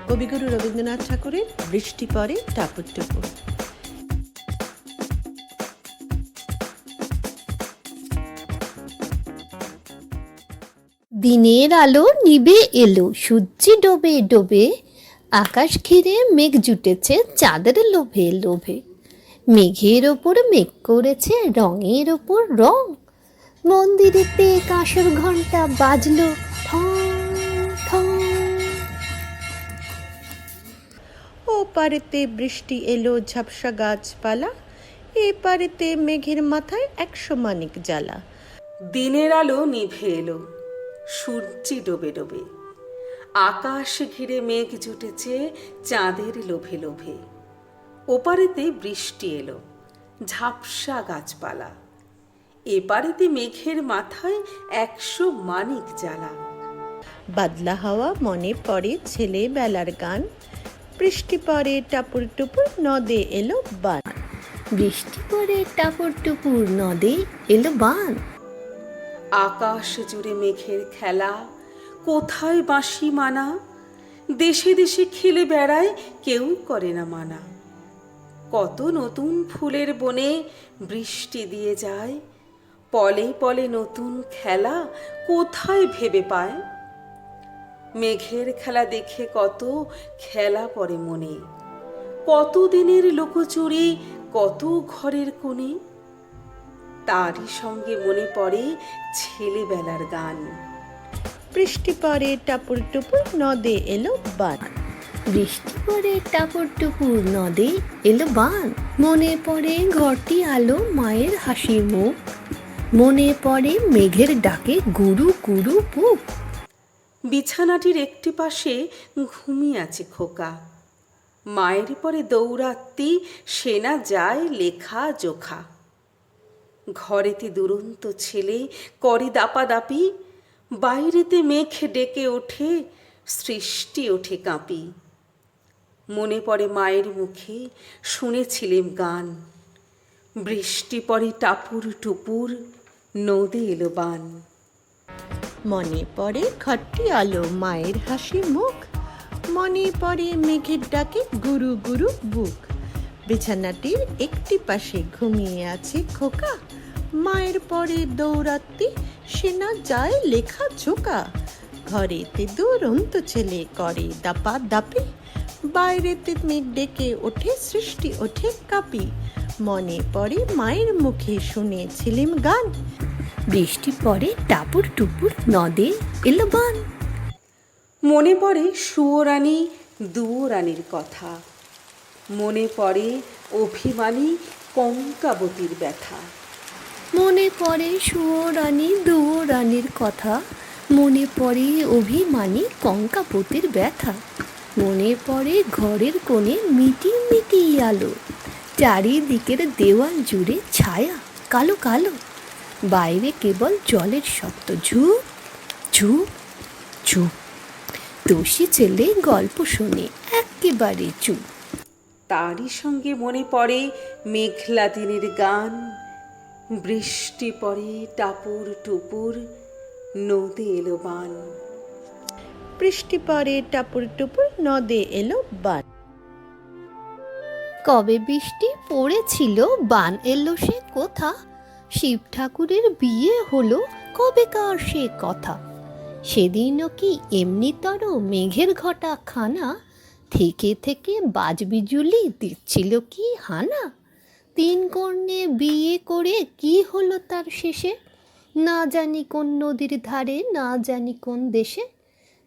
কবিগুরু রবীন্দ্রনাথ ঠাকুরের বৃষ্টি পড়ে টাপুর টুপুর। দিনের আলো নিভে এলো, সূর্য ডোবে ডোবে, আকাশ ঘিরে মেঘ জুটেছে চাঁদের লোভে লোভে। মেঘের ওপর মেঘ করেছে রঙের ওপর রং, মন্দিরেতে কাঁসর ঘণ্টা বাজলো ঠং ঠং। ও পারেতে বৃষ্টি এলো ঝাপসা গাছপালা, এ পারেতে মেঘের মাথায় 100 মানিক জ্বালা। দিনের আলো নিভে এলো, সূর্য ডোবে ডোবে, আকাশ ঘিরে মেঘ জুটেছে চাঁদের লোভে লোভে। ওপারেতে বৃষ্টি এলো ঝাপসা গাছপালা, এপারেতে মেঘের মাথায় 100 মানিক জ্বালা। বাদলা হাওয়া মনে পড়ে ছেলেবেলার গান, বৃষ্টি পড়ে টাপুর টুপুর নদে এলো বান। বৃষ্টি পড়ে টাপুর টুপুর নদে এলো বান। আকাশ জুড়ে মেঘের খেলা, কোথায় বাঁশি মানা, দেশে দেশে খেলে বেড়ায় কেউ করে না মানা। কত নতুন ফুলের বনে বৃষ্টি দিয়ে যায়, পলে পলে নতুন খেলা কোথায় ভেবে পায়। মেঘের খেলা দেখে কত খেলা পড়ে মনে, কত দিনের লোকচুরি কত ঘরের কোণে। তারই সঙ্গে মনে পড়ে ছেলেবেলার গান, বৃষ্টি পড়ে টাপুর টুপুর নদে এলো বান। বৃষ্টি পড়ে টাপুর টুপুর নদে এলো বান। মনে পড়ে ঘরটি আলো মায়ের হাসির মুখ, মনে পড়ে মেঘের ডাকে গুরু গুরু বুক। বিছানাটির একটি পাশে ঘুমিয়ে আছে খোকা, মায়ের পরে দৌড়াত্তি সেনা যায় লেখা জোখা। ঘরেতে দুরন্ত ছেলে করে দাপাদাপি, বাইরেতে মেঘ ডেকে ওঠে সৃষ্টি ওঠে কাঁপি। মনে পড়ে মায়ের মুখে শুনেছিলেম গান, বৃষ্টি পড়ে টাপুর টুপুর নদে এলো বান। মনে পড়ে ঘরটি আলো মায়ের হাসি মুখ, মনে পড়ে মেঘের ডাকে গুরু গুরু বুক। বিছানাটির একটি পাশে ঘুমিয়ে আছে খোকা, মায়ের পরে দৌড়াত্তি সেনা যায় লেখা ঝোকা। ঘরেতে দুরন্ত ছেলে করে দাপা দাপি, বাইরেতে মেঘ ডেকে ওঠে সৃষ্টি ওঠে কাঁপি। মনে পড়ে মায়ের মুখে শুনেছিলেম গান, বৃষ্টি পড়ে টাপুর টুপুর নদে এলো বান। মনে পড়ে সুয়োরানী দুয়োরানীর কথা, মনে পড়ে অভিমানী কঙ্কাবতীর ব্যথা। মনে পড়ে সুয়োরানী দুয়োরানীর কথা, মনে পড়ে অভিমানী কঙ্কাপতির ব্যথা। মনে পড়ে ঘরের কোণে মিটি মিটি আলো, চারিদিকের দেওয়াল জুড়ে ছায়া কালো কালো। বাইরে কেবল জলের শব্দ ঝুপ ঝুপ ঝুপ। দোষী ছেলে গল্প শোনে একেবারে চুপ। তারই সঙ্গে মনে পড়ে মেঘলা দিনের গান, বৃষ্টি পড়ে টাপুর টুপুর নদে এলো বান। বৃষ্টি পড়ে টাপুর টুপুর নদে এলো বান। কবে বৃষ্টি পড়েছিল বান এলো সে কোথা, শিব ঠাকুরের বিয়ে হলো কবেকার সে কথা। সেদিনও কি এমনিতর মেঘের ঘটা খানা, থেকে থেকে বাজ বিজুলি দিচ্ছিল কি হানা। 3 কন্যে বিয়ে করে কি হলো তার শেষে, না জানি কোন নদীর ধারে না জানি কোন দেশে।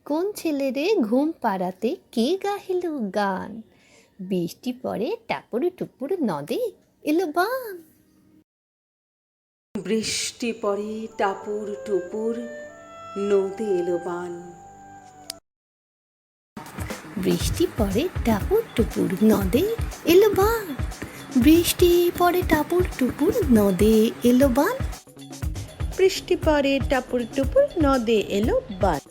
কোন ছেলেরে ঘুম পাড়াতে কে গাহিল গান, বৃষ্টি পড়ে টাপুর টুপুর নদে এলো বান। বৃষ্টি পড়ে টাপুর টুপুর নদে এলো বান। বৃষ্টি পড়ে টাপুর টুপুর নদে এলো বান। বৃষ্টি পড়ে টাপুর টুপুর নদে এলো বান। বৃষ্টি পড়ে টাপুর টুপুর নদে এলো বান।